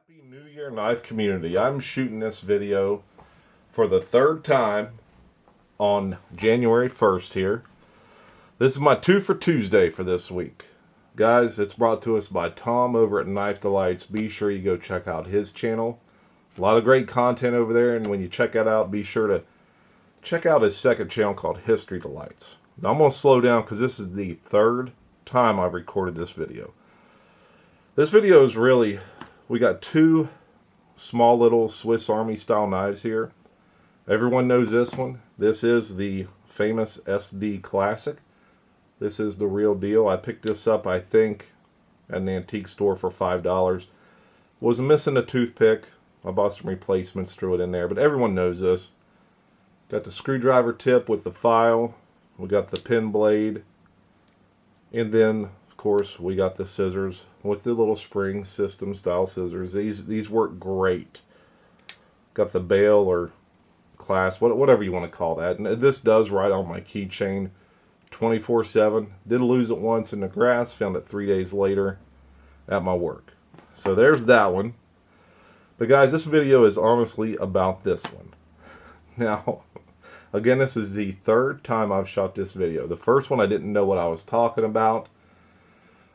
Happy New Year, knife community. I'm shooting this video for the third time on January 1st here. This is my 2 for Tuesday for this week. Guys, it's brought to us by Tom over at Knife Delights. Be sure you go check out his channel. A lot of great content over there, and when you check that out, be sure to check out his second channel called History Delights. Now I'm going to slow down because this is the third time I've recorded this video. This video is really, we got two small little Swiss Army style knives here. Everyone knows this one. This is the famous SD Classic. This is the real deal. I picked this up, I think, at an antique store for $5. Was missing a toothpick. I bought some replacements, threw it in there, but everyone knows this. Got the screwdriver tip with the file. We got the pin blade. And then, of course, we got the scissors with the little spring system style scissors. These work great. Got the bail or clasp, whatever you want to call that. And this does ride on my keychain 24/7. Did lose it once in the grass. Found it 3 days later at my work. So there's that one. But guys, this video is honestly about this one. Now, again, this is the third time I've shot this video. The first one I didn't know what I was talking about.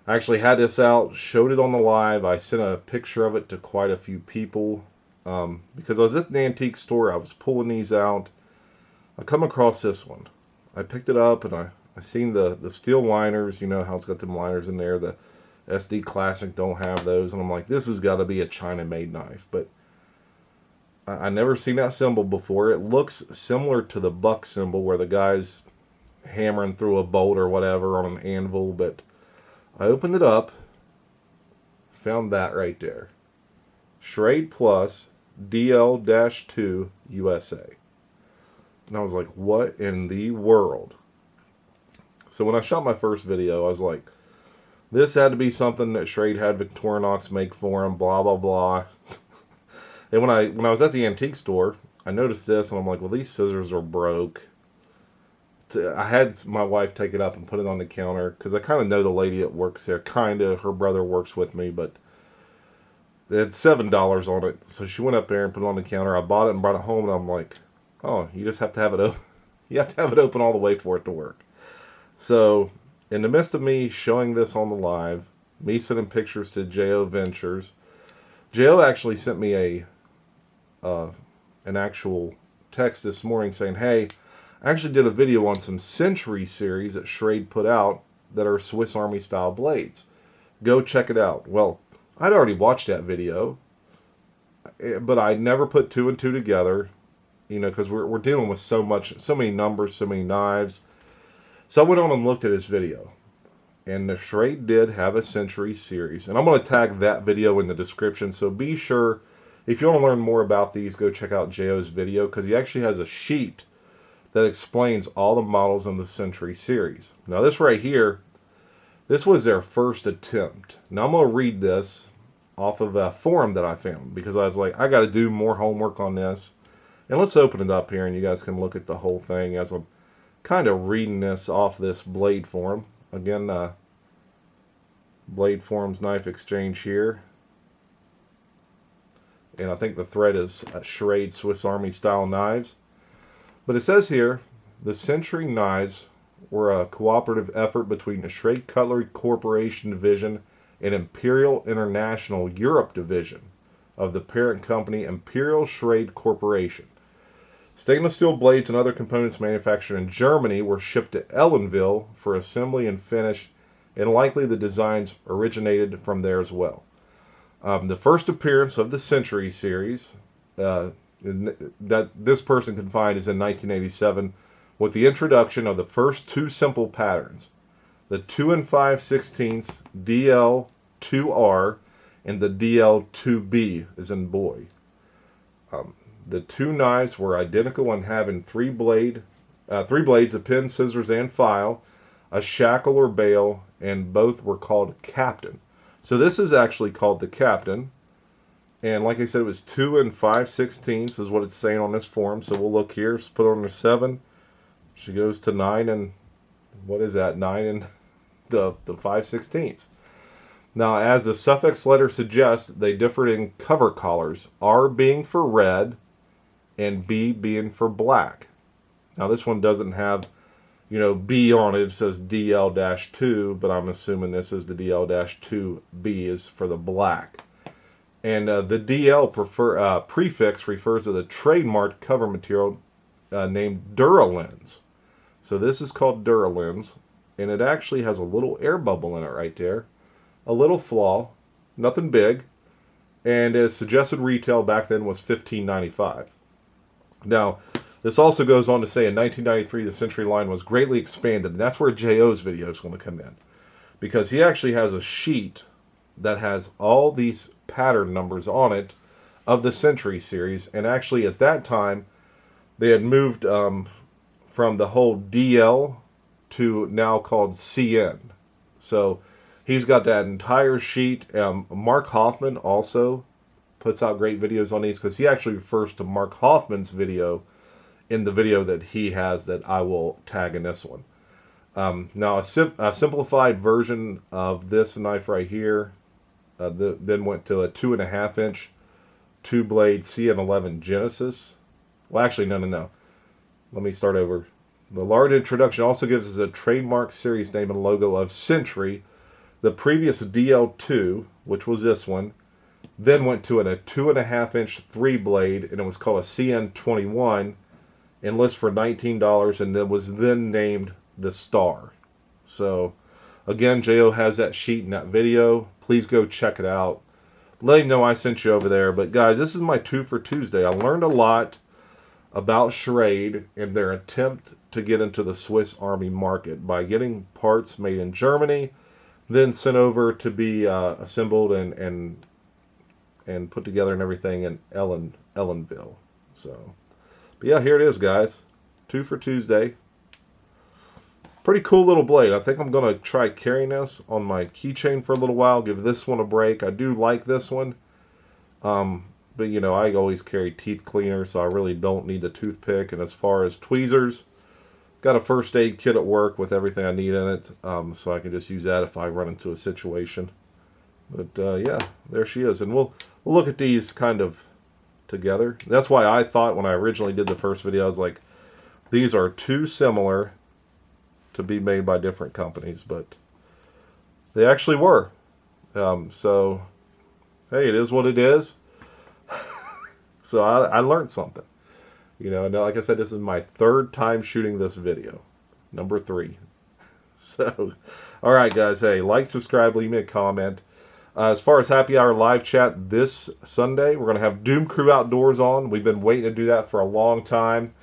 I actually had this out, showed it on the live. I sent a picture of it to quite a few people because I was at the antique store. I was pulling these out. I come across this one. I picked it up and I seen the steel liners. You know how it's got them liners in there. The SD Classic don't have those. And I'm like, this has got to be a China-made knife. But I never seen that symbol before. It looks similar to the buck symbol where the guy's hammering through a bolt or whatever on an anvil. But I opened it up, found that right there. Schrade Plus DL-2 USA. And I was like, what in the world? So when I shot my first video, I was like, this had to be something that Schrade had Victorinox make for him, blah, blah, blah. And when I was at the antique store, I noticed this, and I'm like, well, these scissors are broke. I had my wife take it up and put it on the counter, because I kind of know the lady that works there, kind of. Her brother works with me, but it had $7 on it. So she went up there and put it on the counter. I bought it and brought it home, and I'm like, oh, you just have to have it open. You have to have it open all the way for it to work. So in the midst of me showing this on the live, me sending pictures to J.O. Ventures, J.O. actually sent me an actual text this morning saying, hey, I actually did a video on some Century Series that Schrade put out that are Swiss Army style blades. Go check it out. Well, I'd already watched that video, but I never put two and two together, you know, because we're dealing with so many numbers, so many knives. So I went on and looked at his video, and the Schrade did have a Century Series, and I'm going to tag that video in the description, so be sure, if you want to learn more about these, go check out J.O.'s video, because he actually has a sheet that explains all the models in the Century Series. Now this right here, this was their first attempt. Now I'm going to read this off of a forum that I found, because I was like, I got to do more homework on this. And let's open it up here and you guys can look at the whole thing as I'm kind of reading this off this Blade forum. Again, Blade Forum's Knife Exchange here. And I think the thread is Schrade Swiss Army style knives. But it says here, the Century knives were a cooperative effort between the Schrade Cutlery Corporation Division and Imperial International Europe Division of the parent company Imperial Schrade Corporation. Stainless steel blades and other components manufactured in Germany were shipped to Ellenville for assembly and finish, and likely the designs originated from there as well. The first appearance of the Century Series that this person can find is in 1987 with the introduction of the first two simple patterns, the 2 5/16 DL-2R and the DL-2B as in boy. The two knives were identical in having three blades, a pin, scissors, and file, a shackle or bail, and both were called Captain. So this is actually called the Captain. And like I said, it was 2 5/16 is what it's saying on this form. So we'll look here. Let's put it on the 7. She goes to 9 and what is that? 9 and the 5/16. Now, as the suffix letter suggests, they differed in cover colors, R being for red and B being for black. Now, this one doesn't have, B on it. It says DL-2, but I'm assuming this is the DL-2B is for the black. And the DL prefix refers to the trademark cover material named Duralens. So this is called Duralens, and it actually has a little air bubble in it right there. A little flaw, nothing big, and as suggested retail back then was $15.95. Now, this also goes on to say in 1993 the Century line was greatly expanded, and that's where J.O.'s video is going to come in. Because he actually has a sheet that has all these pattern numbers on it of the Century Series, and actually at that time they had moved from the whole DL to now called CN. So he's got that entire sheet. Mark Hoffman also puts out great videos on these because he actually refers to Mark Hoffman's video in the video that he has that I will tag in this one. Now a simplified version of this knife right here then went to a 2.5 inch 2-blade CN11 Genesis. Well, actually, no. Let me start over. The large introduction also gives us a trademark series name and logo of Century. The previous DL-2, which was this one, then went to a 2.5 inch 3-blade, and it was called a CN21, and lists for $19, and it was then named the Star. So, again, J.O. has that sheet in that video. Please go check it out. Let him know I sent you over there. But, guys, this is my 2 for Tuesday. I learned a lot about Schrade and their attempt to get into the Swiss Army market by getting parts made in Germany, then sent over to be assembled and put together and everything in Ellenville. So, but yeah, here it is, guys. 2 for Tuesday. Pretty cool little blade. I think I'm going to try carrying this on my keychain for a little while. Give this one a break. I do like this one. But, I always carry teeth cleaner, so I really don't need a toothpick. And as far as tweezers, got a first aid kit at work with everything I need in it. So I can just use that if I run into a situation. But, yeah, there she is. And we'll look at these kind of together. That's why I thought when I originally did the first video, I was like, these are too similar to be made by different companies. But they actually were. So, hey, it is what it is. So I learned something. And like I said, this is my 3rd time shooting this video. Number 3. So, alright guys, hey, like, subscribe, leave me a comment. As far as Happy Hour live chat this Sunday, we're going to have Doom Crew Outdoors on. We've been waiting to do that for a long time.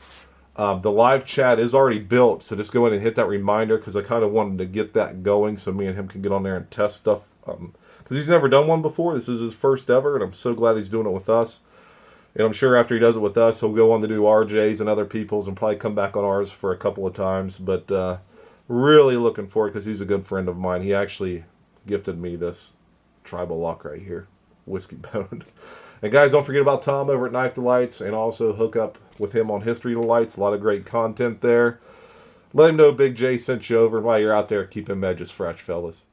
The live chat is already built, so just go in and hit that reminder because I kind of wanted to get that going so me and him can get on there and test stuff. Because he's never done one before. This is his first ever, and I'm so glad he's doing it with us. And I'm sure after he does it with us, he'll go on to do RJ's and other people's and probably come back on ours for a couple of times. But really looking forward because he's a good friend of mine. He actually gifted me this tribal lock right here, Whiskey Bone. And guys, don't forget about Tom over at Knife Delights, and also hook up with him on History Delights. A lot of great content there. Let him know Big J sent you over. While you're out there, keep them edges fresh, fellas.